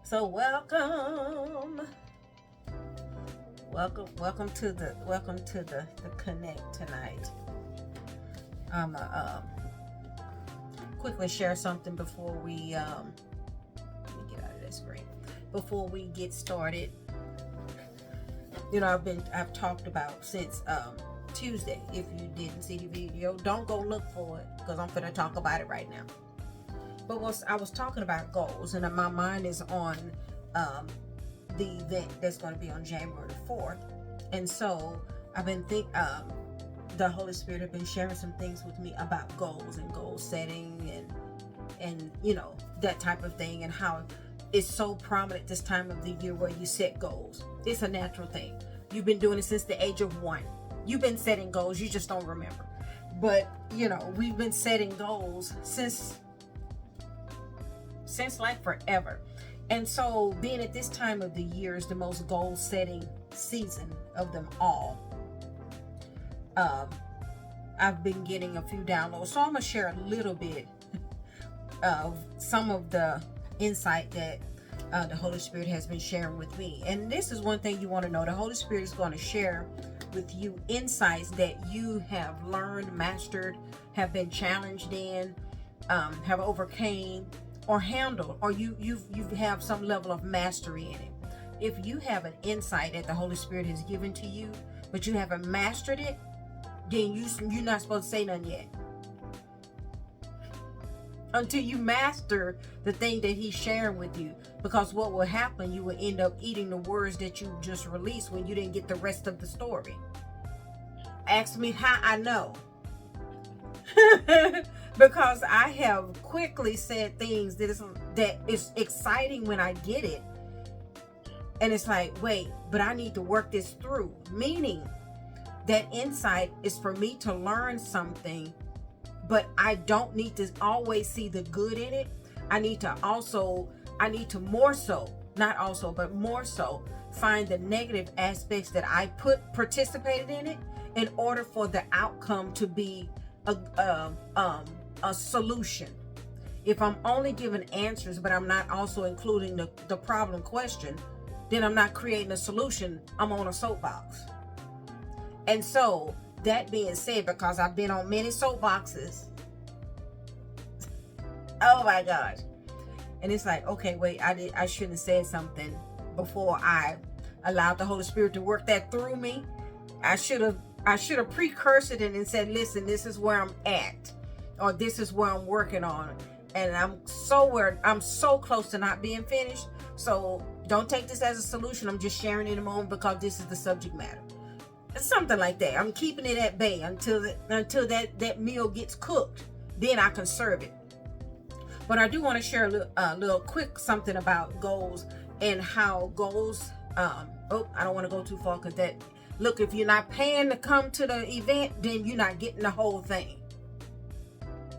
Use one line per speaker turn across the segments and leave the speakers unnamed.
So welcome to the connect tonight. Quickly share something before we let me get out of this screen. Before we get started, I've talked about since Tuesday. If you didn't see the video, don't go look for it because I'm gonna talk about it right now. But I was talking about goals, and my mind is on the event that's going to be on January 4th. And so I've been the Holy Spirit have been sharing some things with me about goals and goal setting and that type of thing, and how it's so prominent this time of the year where you set goals. It's a natural thing. You've been doing it since the age of 1. You've been setting goals, you just don't remember. But we've been setting goals since like forever. And so being at this time of the year is the most goal setting season of them all. I've been getting a few downloads, so I'm gonna share a little bit of some of the insight that the Holy Spirit has been sharing with me. And this is one thing you want to know: the Holy Spirit is going to share with you insights that you have learned, mastered, have been challenged in, have overcame or handled, or you have some level of mastery in it. If you have an insight that the Holy Spirit has given to you, but you haven't mastered it, then you're not supposed to say nothing yet. Until you master the thing that He's sharing with you. Because what will happen, you will end up eating the words that you just released when you didn't get the rest of the story. Ask me how I know. Because I have quickly said things that is exciting when I get it. And it's like, wait, but I need to work this through. Meaning that insight is for me to learn something, but I don't need to always see the good in it. I need to more so find the negative aspects that I participated in it, in order for the outcome to be a solution. If I'm only giving answers, but I'm not also including the problem question, then I'm not creating a solution. I'm on a soapbox. And so, that being said, because I've been on many soapboxes, oh my gosh, and it's like, okay, wait, I shouldn't have said something before I allowed the Holy Spirit to work that through me. I should have precursed it and said, listen, this is where I'm at, or this is where I'm working on, and I'm so close to not being finished. So don't take this as a solution. I'm just sharing it in a moment because this is the subject matter. It's something like that. I'm keeping it at bay until that meal gets cooked. Then I can serve it. But I do want to share a little quick something about goals and how goals. I don't want to go too far because look, if you're not paying to come to the event, then you're not getting the whole thing.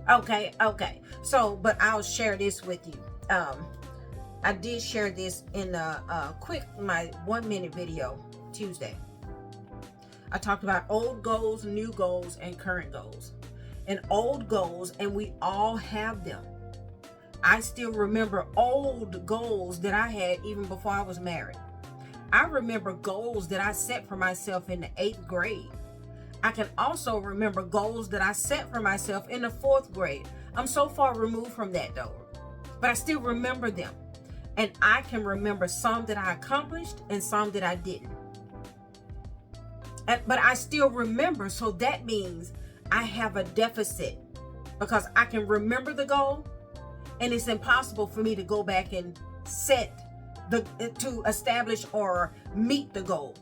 Okay. So, but I'll share this with you. I did share this in my 1-minute video Tuesday. I talked about old goals, new goals, and current goals. And old goals, and we all have them. I still remember old goals that I had even before I was married. I remember goals that I set for myself in the 8th grade. I can also remember goals that I set for myself in the 4th grade. I'm so far removed from that though, but I still remember them. And I can remember some that I accomplished and some that I didn't. But I still remember, so that means I have a deficit, because I can remember the goal, and it's impossible for me to go back and to establish or meet the goal.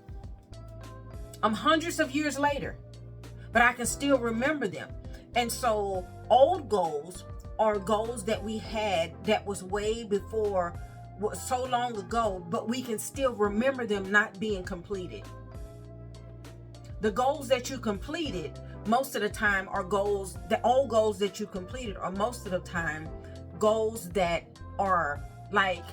I'm hundreds of years later, but I can still remember them. And so old goals are goals that we had that was way before, so long ago, but we can still remember them not being completed. The goals that you completed most of the time are goals, the old goals that you completed are most of the time goals that are like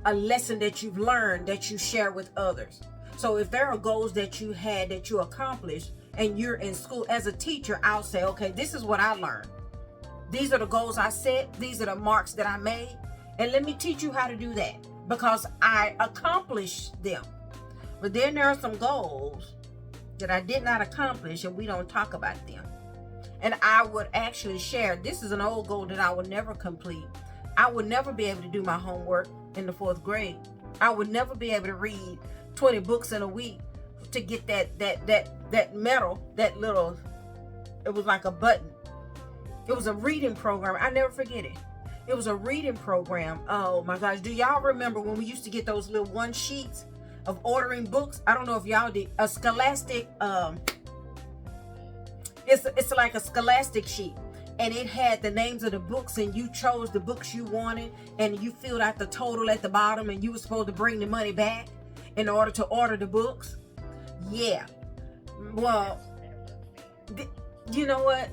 a lesson that you've learned that you share with others. So if there are goals that you had that you accomplished and you're in school as a teacher, I'll say, okay, this is what I learned. These are the goals I set. These are the marks that I made. And let me teach you how to do that. because I accomplished them. But then there are some goals that I did not accomplish, and we don't talk about them. And I would actually share, this is an old goal that I would never complete. I would never be able to do my homework in the 4th grade. I would never be able to read 20 books in a week to get that medal, that little, it was like a button. It was a reading program. I never forget it. It was a reading program. Oh my gosh. Do y'all remember when we used to get those little 1 sheets of ordering books? I don't know if y'all did. A Scholastic, it's like a Scholastic sheet. And it had the names of the books, and you chose the books you wanted, and you filled out the total at the bottom, and you were supposed to bring the money back in order to order the books. Yeah. Well, you know what?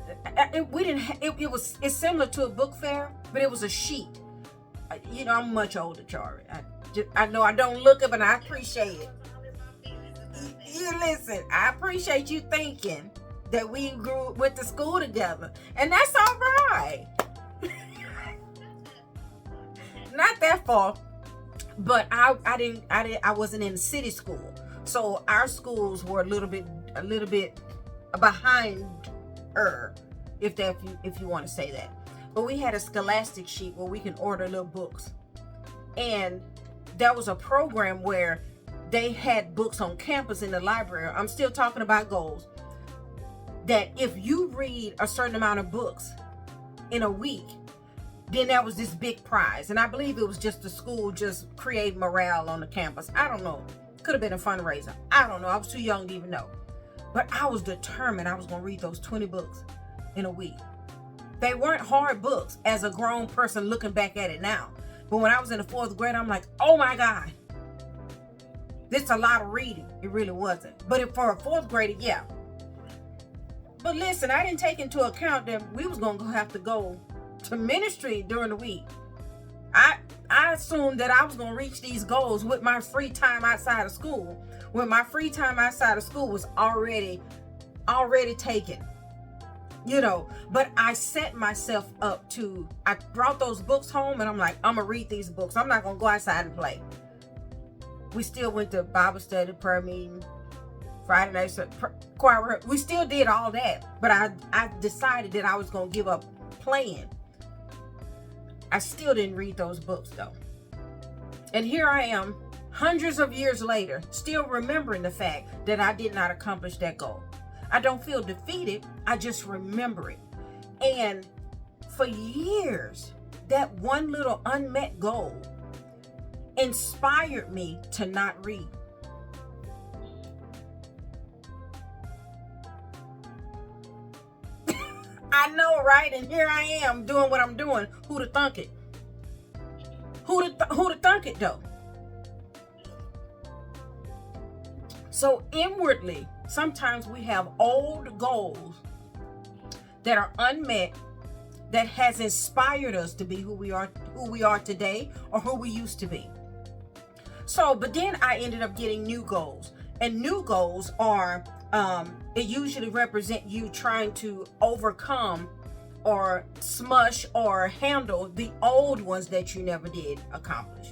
We didn't. It's similar to a book fair, but it was a sheet. You know, I'm much older, Chari. I know I don't look up, and I appreciate it. You listen. I appreciate you thinking that we went to school together, and that's all right. Not that far, but I wasn't in city school, so our schools were a little bit behind her, if you want to say that. But we had a Scholastic sheet where we can order little books, and that was a program where they had books on campus in the library. I'm still talking about goals. That if you read a certain amount of books in a week, then that was this big prize. And I believe it was just the school just create morale on the campus. I don't know. Could have been a fundraiser. I don't know. I was too young to even know. But I was determined I was going to read those 20 books in a week. They weren't hard books as a grown person looking back at it now. But when I was in the 4th grade, I'm like, oh my God. This is a lot of reading. It really wasn't. But for a 4th grader, yeah. But listen, I didn't take into account that we was going to have to go to ministry during the week. I assumed that I was going to reach these goals with my free time outside of school, when my free time outside of school was already taken. You know, but I set myself up I brought those books home, and I'm like, I'm going to read these books. I'm not going to go outside and play. We still went to Bible study, prayer meeting, Friday night choir. We still did all that, but I decided that I was going to give up playing. I still didn't read those books though. And here I am, hundreds of years later, still remembering the fact that I did not accomplish that goal. I don't feel defeated. I just remember it. And for years, that one little unmet goal inspired me to not read. I know, right? And here I am doing what I'm doing. Who'd have thunk it? Who'd have thunk it though? So inwardly, sometimes we have old goals that are unmet, that has inspired us to be who we are today, or who we used to be. So, but then I ended up getting new goals, and new goals are, it usually represent you trying to overcome or smush or handle the old ones that you never did accomplish.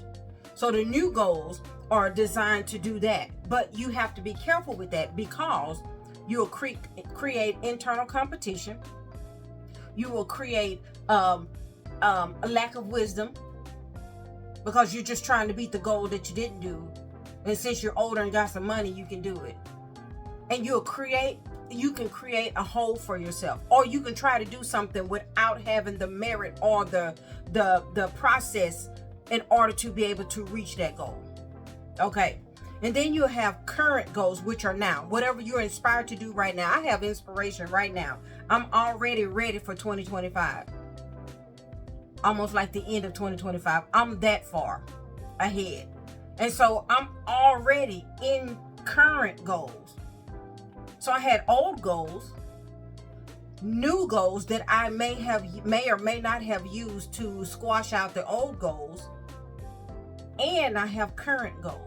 So the new goals are designed to do that, but you have to be careful with that, because you'll create internal competition. You will create a lack of wisdom, because you're just trying to beat the goal that you didn't do. And since you're older and got some money, you can do it. And you can create a hole for yourself, or you can try to do something without having the merit or the process in order to be able to reach that goal. Okay. And then you have current goals, which are now. Whatever you're inspired to do right now. I have inspiration right now. I'm already ready for 2025. Almost like the end of 2025. I'm that far ahead. And so I'm already in current goals. So I had old goals, new goals that I may or may not have used to squash out the old goals. And I have current goals.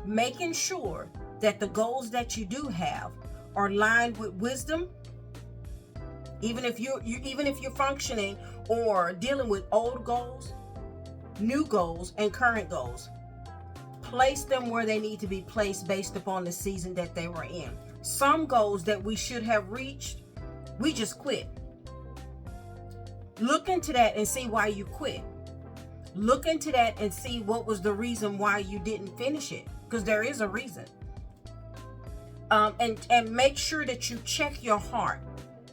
Making sure that the goals that you do have are lined with wisdom. Even if you're functioning or dealing with old goals, new goals, and current goals. Place them where they need to be placed based upon the season that they were in. Some goals that we should have reached, we just quit. Look into that and see why you quit. Look into that and see what was the reason why you didn't finish it, because there is a reason. And make sure that you check your heart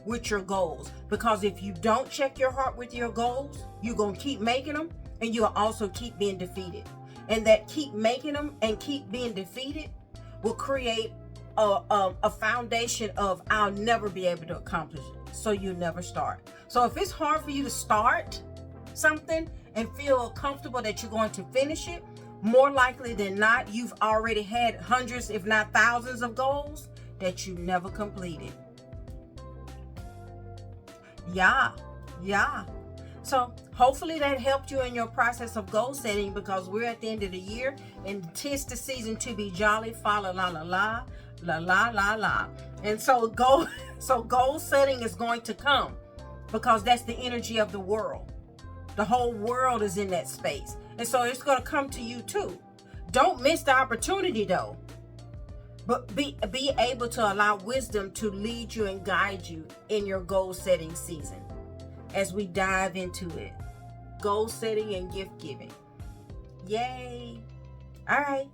with your goals, because if you don't check your heart with your goals, you're going to keep making them, and you'll also keep being defeated. And that keep making them and keep being defeated will create a foundation of I'll never be able to accomplish it, so you'll never start. So if it's hard for you to start something and feel comfortable that you're going to finish it, more likely than not, you've already had hundreds, if not thousands, of goals that you never completed. Yeah. So hopefully that helped you in your process of goal setting, because we're at the end of the year and 'tis the season to be jolly, fa la la la la la la la la. And so goal setting is going to come, because that's the energy of the world. The whole world is in that space. And so it's going to come to you too. Don't miss the opportunity though. But be able to allow wisdom to lead you and guide you in your goal setting season as we dive into it. Goal setting and gift giving. Yay. All right.